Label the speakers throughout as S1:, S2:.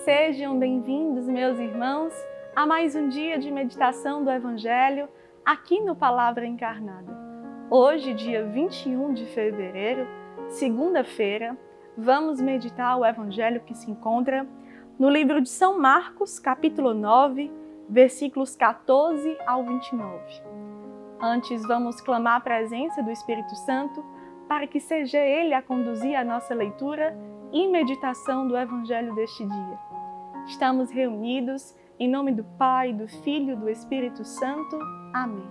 S1: Sejam bem-vindos, meus irmãos, a mais um dia de meditação do Evangelho aqui no Palavra Encarnada. Hoje, dia 21 de fevereiro, segunda-feira, vamos meditar o Evangelho que se encontra no livro de São Marcos, capítulo 9, versículos 14 ao 29. Antes, vamos clamar a presença do Espírito Santo para que seja Ele a conduzir a nossa leitura e meditação do Evangelho deste dia. Estamos reunidos em nome do Pai, do Filho e do Espírito Santo. Amém.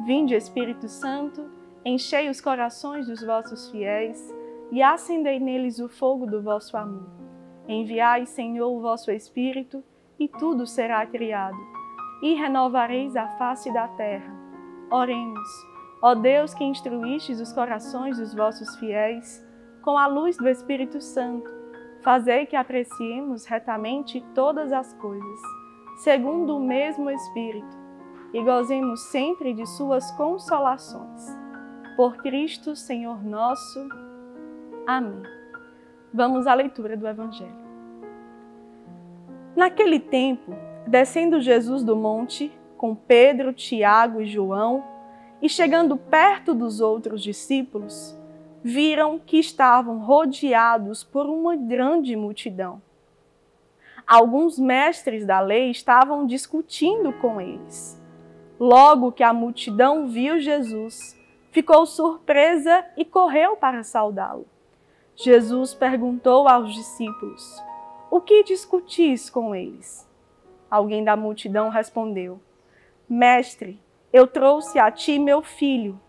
S1: Vinde, Espírito Santo, enchei os corações dos vossos fiéis e acendei neles o fogo do vosso amor. Enviai, Senhor, o vosso Espírito, e tudo será criado, e renovareis a face da terra. Oremos. Ó Deus, que instruístes os corações dos vossos fiéis com a luz do Espírito Santo, fazei que apreciemos retamente todas as coisas, segundo o mesmo Espírito, e gozemos sempre de suas consolações. Por Cristo, Senhor nosso. Amém. Vamos à leitura do Evangelho. Naquele tempo, descendo Jesus do monte, com Pedro, Tiago e João, e chegando perto dos outros discípulos, viram que estavam rodeados por uma grande multidão. Alguns mestres da lei estavam discutindo com eles. Logo que a multidão viu Jesus, ficou surpresa e correu para saudá-lo. Jesus perguntou aos discípulos: "O que discutis com eles?" Alguém da multidão respondeu: "Mestre, eu trouxe a ti meu filho,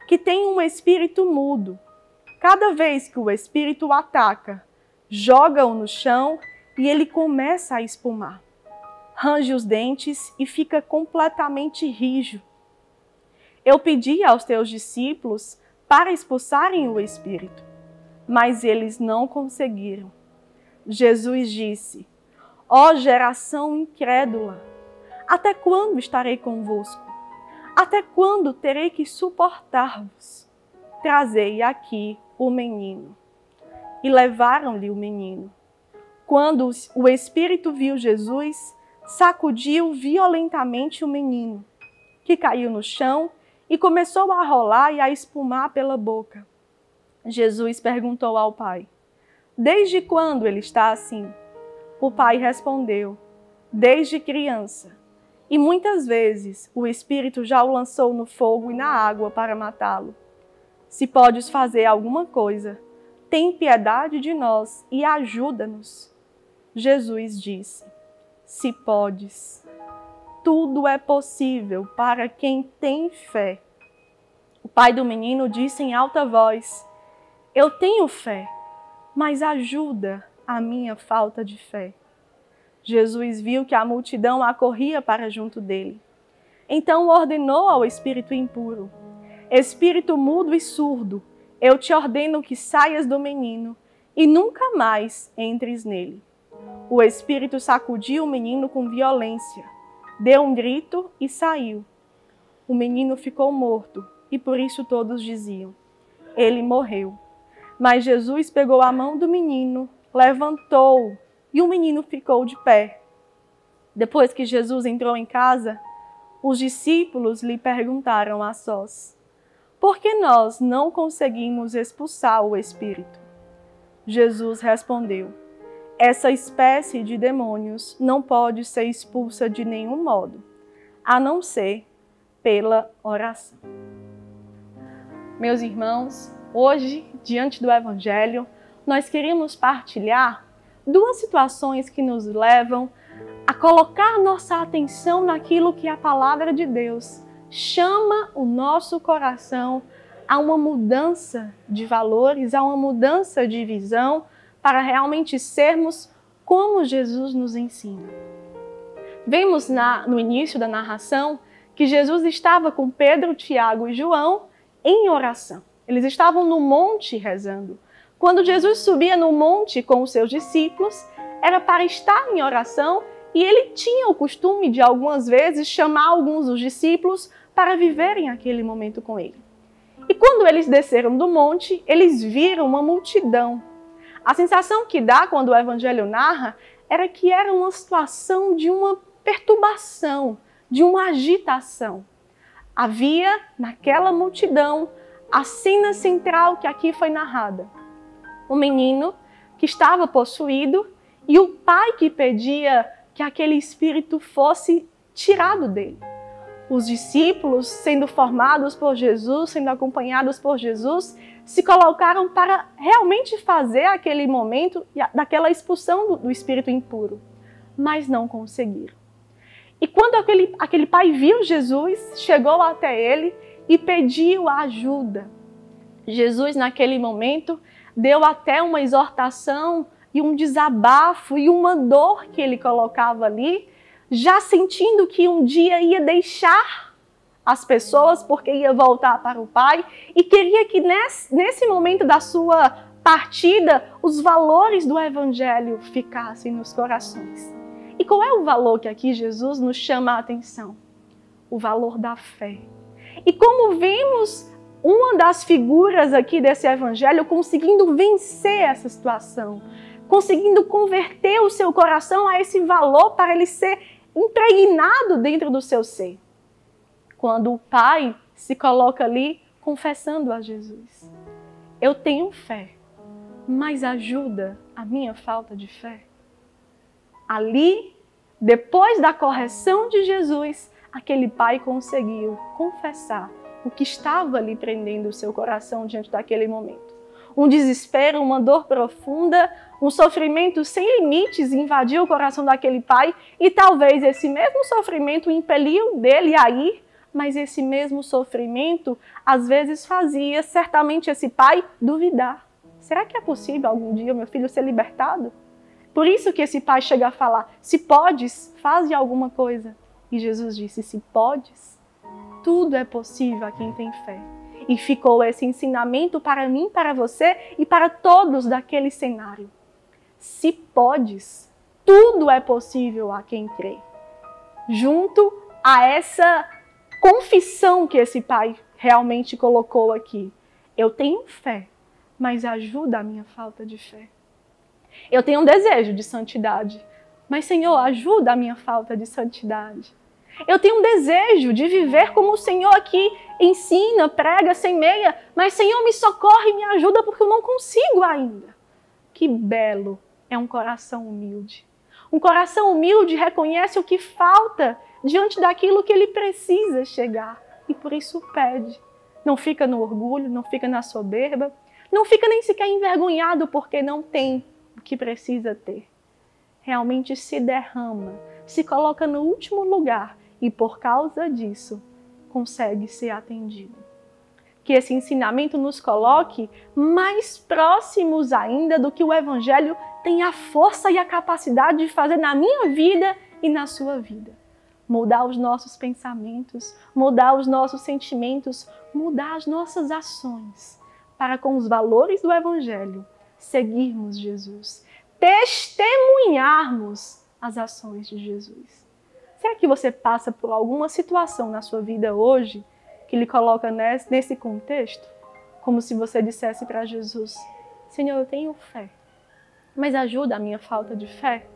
S1: que tem um espírito mudo. Cada vez que o espírito o ataca, joga-o no chão e ele começa a espumar. Range os dentes e fica completamente rijo. Eu pedi aos teus discípulos para expulsarem o espírito, mas eles não conseguiram." Jesus disse: "Ó geração incrédula, até quando estarei convosco? Até quando terei que suportar-vos? Trazei aqui o menino." E levaram-lhe o menino. Quando o espírito viu Jesus, sacudiu violentamente o menino, que caiu no chão e começou a rolar e a espumar pela boca. Jesus perguntou ao pai: "Desde quando ele está assim?" O pai respondeu: "Desde criança. E muitas vezes o espírito já o lançou no fogo e na água para matá-lo. Se podes fazer alguma coisa, tem piedade de nós e ajuda-nos." Jesus disse: "Se podes, tudo é possível para quem tem fé." O pai do menino disse em alta voz: "Eu tenho fé, mas ajuda a minha falta de fé." Jesus viu que a multidão acorria para junto dele. Então ordenou ao espírito impuro: "Espírito mudo e surdo, eu te ordeno que saias do menino e nunca mais entres nele." O espírito sacudiu o menino com violência, deu um grito e saiu. O menino ficou morto e por isso todos diziam: "Ele morreu." Mas Jesus pegou a mão do menino, levantou-o e o menino ficou de pé. Depois que Jesus entrou em casa, os discípulos lhe perguntaram a sós: "Por que nós não conseguimos expulsar o espírito?" Jesus respondeu: "Essa espécie de demônios não pode ser expulsa de nenhum modo, a não ser pela oração." Meus irmãos, hoje, diante do Evangelho, nós queremos partilhar duas situações que nos levam a colocar nossa atenção naquilo que a palavra de Deus chama o nosso coração a uma mudança de valores, a uma mudança de visão, para realmente sermos como Jesus nos ensina. Vemos no início da narração que Jesus estava com Pedro, Tiago e João em oração. Eles estavam no monte rezando. Quando Jesus subia no monte com os seus discípulos, era para estar em oração e ele tinha o costume de algumas vezes chamar alguns dos discípulos para viverem aquele momento com ele. E quando eles desceram do monte, eles viram uma multidão. A sensação que dá quando o Evangelho narra era que era uma situação de uma perturbação, de uma agitação. Havia naquela multidão a cena central que aqui foi narrada. O menino que estava possuído e o pai que pedia que aquele espírito fosse tirado dele. Os discípulos, sendo formados por Jesus, sendo acompanhados por Jesus, se colocaram para realmente fazer aquele momento daquela expulsão do espírito impuro, mas não conseguiram. E quando aquele pai viu Jesus, chegou até ele e pediu ajuda. Jesus, naquele momento, deu até uma exortação e um desabafo e uma dor que ele colocava ali, já sentindo que um dia ia deixar as pessoas porque ia voltar para o Pai e queria que nesse momento da sua partida os valores do Evangelho ficassem nos corações. E qual é o valor que aqui Jesus nos chama a atenção? O valor da fé. E como vemos uma das figuras aqui desse Evangelho conseguindo vencer essa situação, conseguindo converter o seu coração a esse valor para ele ser impregnado dentro do seu ser. Quando o pai se coloca ali confessando a Jesus: eu tenho fé, mas ajuda a minha falta de fé. Ali, depois da correção de Jesus, aquele pai conseguiu confessar o que estava ali prendendo o seu coração diante daquele momento. Um desespero, uma dor profunda, um sofrimento sem limites invadiu o coração daquele pai e talvez esse mesmo sofrimento impeliu dele a ir, mas esse mesmo sofrimento às vezes fazia certamente esse pai duvidar. Será que é possível algum dia meu filho ser libertado? Por isso que esse pai chega a falar: se podes, faze alguma coisa. E Jesus disse: se podes, tudo é possível a quem tem fé. E ficou esse ensinamento para mim, para você e para todos daquele cenário. Se podes, tudo é possível a quem crê. Junto a essa confissão que esse pai realmente colocou aqui. Eu tenho fé, mas ajuda a minha falta de fé. Eu tenho um desejo de santidade, mas Senhor, ajuda a minha falta de santidade. Eu tenho um desejo de viver como o Senhor aqui ensina, prega sem meia, mas Senhor, me socorre e me ajuda porque eu não consigo ainda. Que belo é um coração humilde. Um coração humilde reconhece o que falta diante daquilo que ele precisa chegar e por isso pede. Não fica no orgulho, não fica na soberba, não fica nem sequer envergonhado porque não tem o que precisa ter. Realmente se derrama, se coloca no último lugar e por causa disso consegue ser atendido. Que esse ensinamento nos coloque mais próximos ainda do que o Evangelho tem a força e a capacidade de fazer na minha vida e na sua vida. Mudar os nossos pensamentos, mudar os nossos sentimentos, mudar as nossas ações, para com os valores do Evangelho seguirmos Jesus, testemunharmos as ações de Jesus. Será que você passa por alguma situação na sua vida hoje que lhe coloca nesse contexto? Como se você dissesse para Jesus: Senhor, eu tenho fé, mas ajuda a minha falta de fé.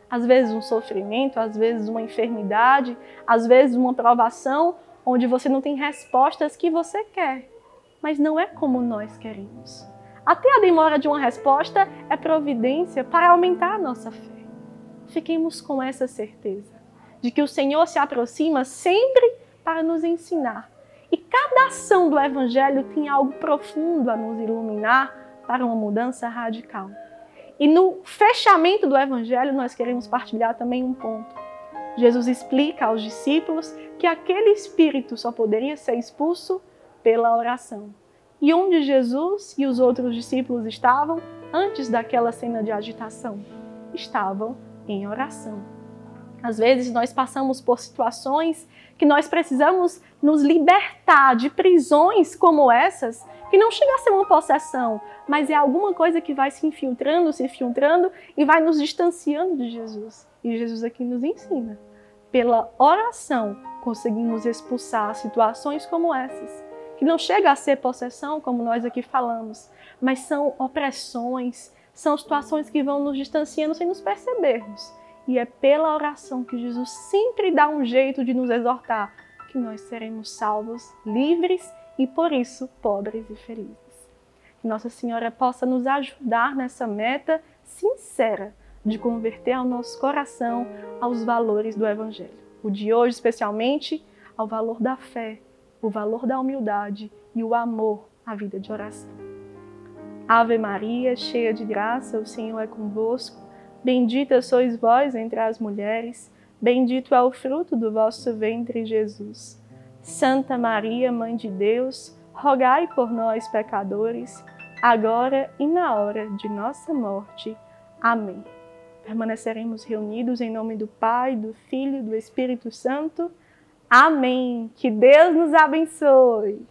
S1: Às vezes um sofrimento, às vezes uma enfermidade, às vezes uma provação onde você não tem respostas que você quer, mas não é como nós queremos. Até a demora de uma resposta é providência para aumentar a nossa fé. Fiquemos com essa certeza de que o Senhor se aproxima sempre para nos ensinar. E cada ação do Evangelho tem algo profundo a nos iluminar para uma mudança radical. E no fechamento do Evangelho nós queremos partilhar também um ponto. Jesus explica aos discípulos que aquele espírito só poderia ser expulso pela oração. E onde Jesus e os outros discípulos estavam antes daquela cena de agitação? Estavam em oração. Às vezes nós passamos por situações que nós precisamos nos libertar de prisões como essas, que não chega a ser uma possessão, mas é alguma coisa que vai se infiltrando e vai nos distanciando de Jesus. E Jesus aqui nos ensina. Pela oração conseguimos expulsar situações como essas, que não chega a ser possessão, como nós aqui falamos, mas são opressões, São situações que vão nos distanciando sem nos percebermos. E é pela oração que Jesus sempre dá um jeito de nos exortar que nós seremos salvos, livres e, por isso, pobres e felizes. Que Nossa Senhora possa nos ajudar nessa meta sincera de converter ao nosso coração aos valores do Evangelho. O de hoje, especialmente, ao valor da fé, o valor da humildade e o amor à vida de oração. Ave Maria, cheia de graça, o Senhor é convosco. Bendita sois vós entre as mulheres, bendito é o fruto do vosso ventre, Jesus. Santa Maria, Mãe de Deus, rogai por nós, pecadores, agora e na hora de nossa morte. Amém. Permaneceremos reunidos em nome do Pai, do Filho e do Espírito Santo. Amém. Que Deus nos abençoe.